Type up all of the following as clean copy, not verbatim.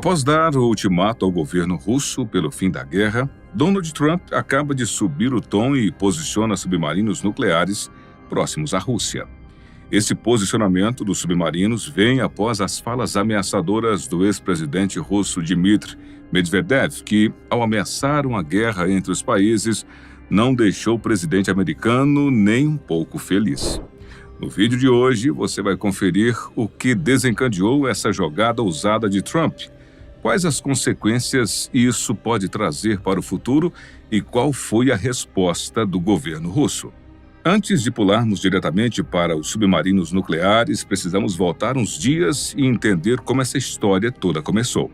Após dar o ultimato ao governo russo pelo fim da guerra, Donald Trump acaba de subir o tom e posiciona submarinos nucleares próximos à Rússia. Esse posicionamento dos submarinos vem após as falas ameaçadoras do ex-presidente russo Dmitry Medvedev, que, ao ameaçar uma guerra entre os países, não deixou o presidente americano nem um pouco feliz. No vídeo de hoje, você vai conferir o que desencadeou essa jogada ousada de Trump, quais as consequências isso pode trazer para o futuro e qual foi a resposta do governo russo. Antes de pularmos diretamente para os submarinos nucleares, precisamos voltar uns dias e entender como essa história toda começou.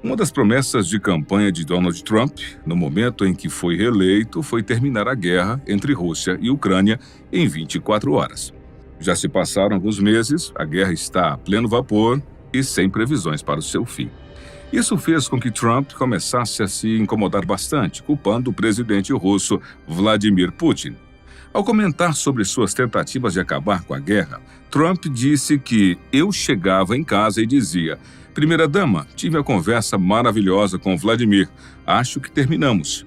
Uma das promessas de campanha de Donald Trump, no momento em que foi reeleito, foi terminar a guerra entre Rússia e Ucrânia em 24 horas. Já se passaram alguns meses, a guerra está a pleno vapor e sem previsões para o seu fim. Isso fez com que Trump começasse a se incomodar bastante, culpando o presidente russo Vladimir Putin. Ao comentar sobre suas tentativas de acabar com a guerra, Trump disse que eu chegava em casa e dizia: "Primeira-dama, tive a conversa maravilhosa com Vladimir, acho que terminamos."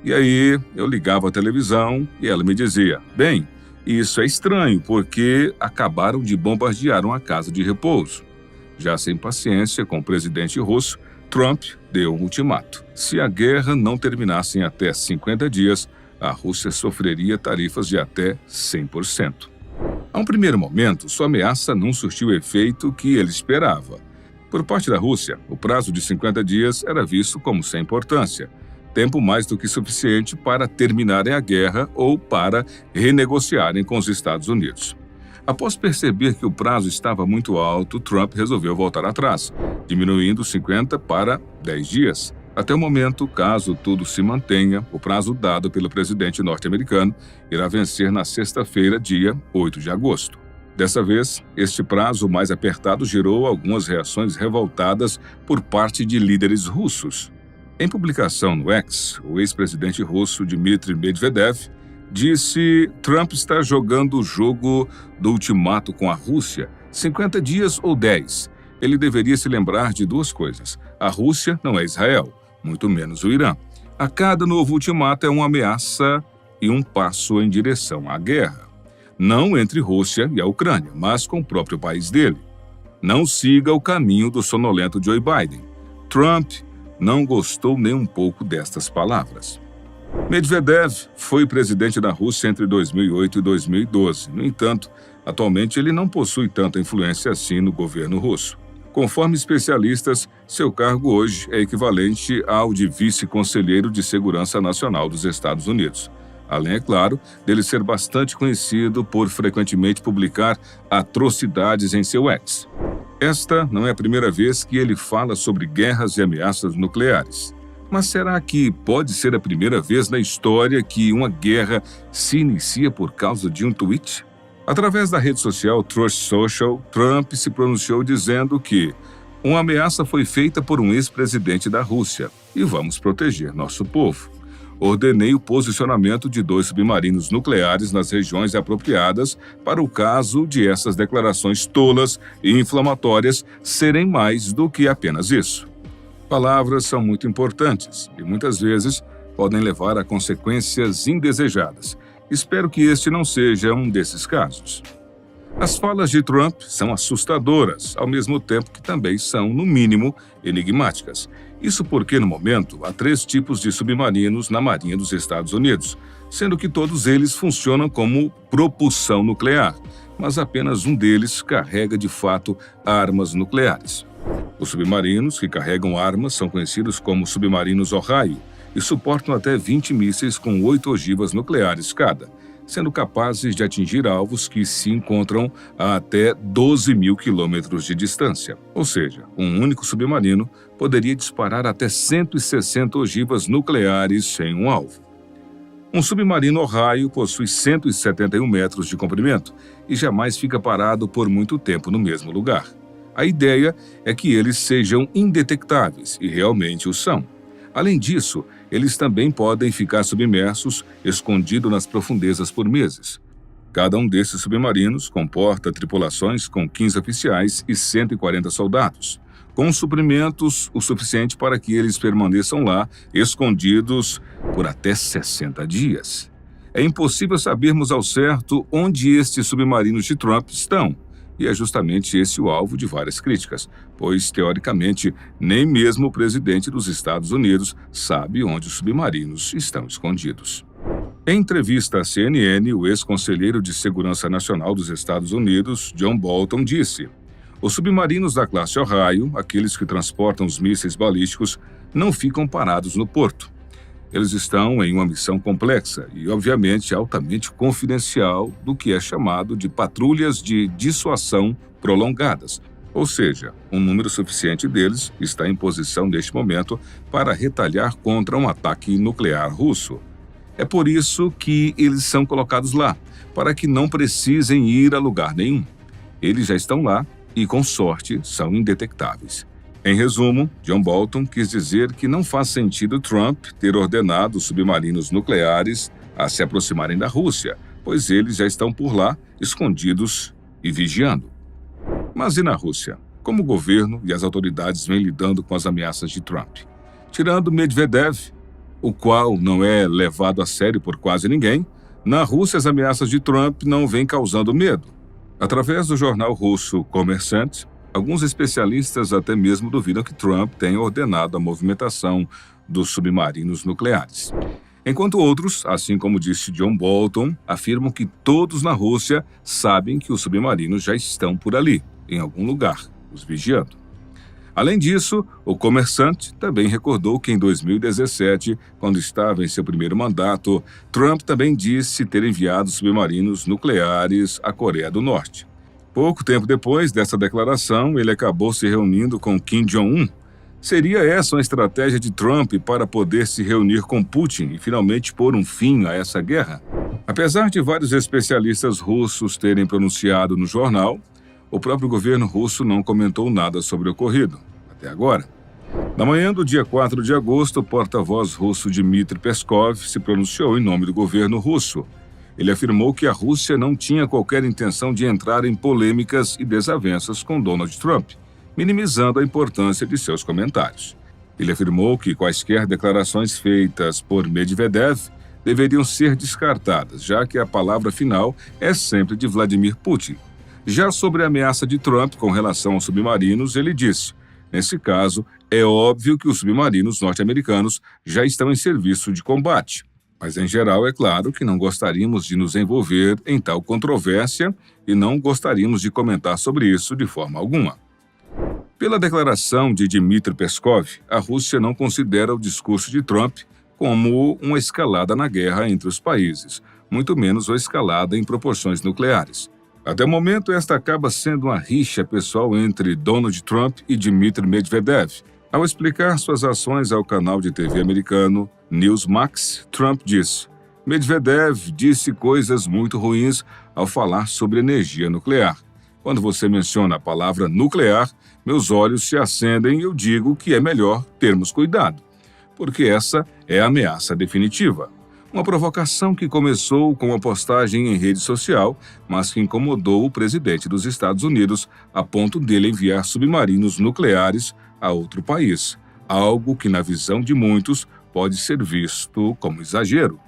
E aí eu ligava a televisão e ela me dizia: "Bem, isso é estranho porque acabaram de bombardear uma casa de repouso." Já sem paciência com o presidente russo, Trump deu um ultimato. Se a guerra não terminasse em até 50 dias, a Rússia sofreria tarifas de até 100%. A um primeiro momento, sua ameaça não surtiu o efeito que ele esperava. Por parte da Rússia, o prazo de 50 dias era visto como sem importância, tempo mais do que suficiente para terminarem a guerra ou para renegociarem com os Estados Unidos. Após perceber que o prazo estava muito alto, Trump resolveu voltar atrás, diminuindo 50 para 10 dias. Até o momento, caso tudo se mantenha, o prazo dado pelo presidente norte-americano irá vencer na sexta-feira, dia 8 de agosto. Dessa vez, este prazo mais apertado gerou algumas reações revoltadas por parte de líderes russos. Em publicação no X, o ex-presidente russo Dmitry Medvedev disse: "Trump está jogando o jogo do ultimato com a Rússia, 50 dias ou 10. Ele deveria se lembrar de duas coisas. A Rússia não é Israel, muito menos o Irã. A cada novo ultimato é uma ameaça e um passo em direção à guerra. Não entre Rússia e a Ucrânia, mas com o próprio país dele. Não siga o caminho do sonolento Joe Biden." Trump não gostou nem um pouco destas palavras. Medvedev foi presidente da Rússia entre 2008 e 2012. No entanto, atualmente ele não possui tanta influência assim no governo russo. Conforme especialistas, seu cargo hoje é equivalente ao de vice-conselheiro de Segurança Nacional dos Estados Unidos. Além, é claro, dele ser bastante conhecido por frequentemente publicar atrocidades em seu X. Esta não é a primeira vez que ele fala sobre guerras e ameaças nucleares. Mas será que pode ser a primeira vez na história que uma guerra se inicia por causa de um tweet? Através da rede social Truth Social, Trump se pronunciou dizendo que uma ameaça foi feita por um ex-presidente da Rússia e vamos proteger nosso povo. Ordenei o posicionamento de 2 submarinos nucleares nas regiões apropriadas para o caso de essas declarações tolas e inflamatórias serem mais do que apenas isso. Palavras são muito importantes e muitas vezes podem levar a consequências indesejadas. Espero que este não seja um desses casos. As falas de Trump são assustadoras, ao mesmo tempo que também são, no mínimo, enigmáticas. Isso porque, no momento, há 3 tipos de submarinos na Marinha dos Estados Unidos, sendo que todos eles funcionam como propulsão nuclear, mas apenas um deles carrega, de fato, armas nucleares. Os submarinos que carregam armas são conhecidos como submarinos Ohio e suportam até 20 mísseis com 8 ogivas nucleares cada, sendo capazes de atingir alvos que se encontram a até 12 mil quilômetros de distância. Ou seja, um único submarino poderia disparar até 160 ogivas nucleares em um alvo. Um submarino Ohio possui 171 metros de comprimento e jamais fica parado por muito tempo no mesmo lugar. A ideia é que eles sejam indetectáveis, e realmente o são. Além disso, eles também podem ficar submersos, escondidos nas profundezas por meses. Cada um desses submarinos comporta tripulações com 15 oficiais e 140 soldados, com suprimentos o suficiente para que eles permaneçam lá, escondidos, por até 60 dias. É impossível sabermos ao certo onde estes submarinos de Trump estão, e é justamente esse o alvo de várias críticas, pois, teoricamente, nem mesmo o presidente dos Estados Unidos sabe onde os submarinos estão escondidos. Em entrevista à CNN, o ex-conselheiro de Segurança Nacional dos Estados Unidos, John Bolton, disse: os submarinos da classe Ohio, aqueles que transportam os mísseis balísticos, não ficam parados no porto. Eles estão em uma missão complexa e, obviamente, altamente confidencial do que é chamado de patrulhas de dissuasão prolongadas. Ou seja, um número suficiente deles está em posição neste momento para retalhar contra um ataque nuclear russo. É por isso que eles são colocados lá, para que não precisem ir a lugar nenhum. Eles já estão lá e, com sorte, são indetectáveis. Em resumo, John Bolton quis dizer que não faz sentido Trump ter ordenado os submarinos nucleares a se aproximarem da Rússia, pois eles já estão por lá, escondidos e vigiando. Mas e na Rússia? Como o governo e as autoridades vêm lidando com as ameaças de Trump? Tirando Medvedev, o qual não é levado a sério por quase ninguém, na Rússia as ameaças de Trump não vêm causando medo. Através do jornal russo Kommersant, alguns especialistas até mesmo duvidam que Trump tenha ordenado a movimentação dos submarinos nucleares. Enquanto outros, assim como disse John Bolton, afirmam que todos na Rússia sabem que os submarinos já estão por ali, em algum lugar, os vigiando. Além disso, o Kommersant também recordou que em 2017, quando estava em seu primeiro mandato, Trump também disse ter enviado submarinos nucleares à Coreia do Norte. Pouco tempo depois dessa declaração, ele acabou se reunindo com Kim Jong-un. Seria essa uma estratégia de Trump para poder se reunir com Putin e finalmente pôr um fim a essa guerra? Apesar de vários especialistas russos terem pronunciado no jornal, o próprio governo russo não comentou nada sobre o ocorrido, até agora. Na manhã do dia 4 de agosto, o porta-voz russo Dmitry Peskov se pronunciou em nome do governo russo. Ele afirmou que a Rússia não tinha qualquer intenção de entrar em polêmicas e desavenças com Donald Trump, minimizando a importância de seus comentários. Ele afirmou que quaisquer declarações feitas por Medvedev deveriam ser descartadas, já que a palavra final é sempre de Vladimir Putin. Já sobre a ameaça de Trump com relação aos submarinos, ele disse: nesse caso, é óbvio que os submarinos norte-americanos já estão em serviço de combate. Mas, em geral, é claro que não gostaríamos de nos envolver em tal controvérsia e não gostaríamos de comentar sobre isso de forma alguma. Pela declaração de Dmitry Peskov, a Rússia não considera o discurso de Trump como uma escalada na guerra entre os países, muito menos uma escalada em proporções nucleares. Até o momento, esta acaba sendo uma rixa pessoal entre Donald Trump e Dmitry Medvedev. Ao explicar suas ações ao canal de TV americano Newsmax, Trump disse: Medvedev disse coisas muito ruins ao falar sobre energia nuclear. Quando você menciona a palavra nuclear, meus olhos se acendem e eu digo que é melhor termos cuidado, porque essa é a ameaça definitiva. Uma provocação que começou com uma postagem em rede social, mas que incomodou o presidente dos Estados Unidos a ponto dele enviar submarinos nucleares a outro país, algo que, na visão de muitos, pode ser visto como exagero.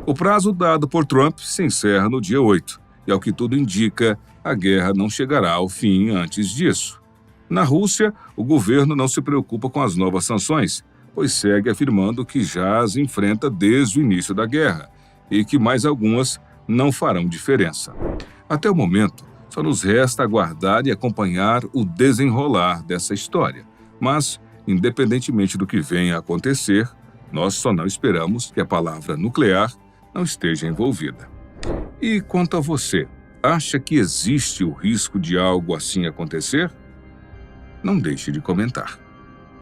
O prazo dado por Trump se encerra no dia 8, e, ao que tudo indica, a guerra não chegará ao fim antes disso. Na Rússia, o governo não se preocupa com as novas sanções, pois segue afirmando que já as enfrenta desde o início da guerra e que mais algumas não farão diferença. Até o momento, só nos resta aguardar e acompanhar o desenrolar dessa história. Mas, independentemente do que venha a acontecer, nós só não esperamos que a palavra nuclear não esteja envolvida. E quanto a você, acha que existe o risco de algo assim acontecer? Não deixe de comentar.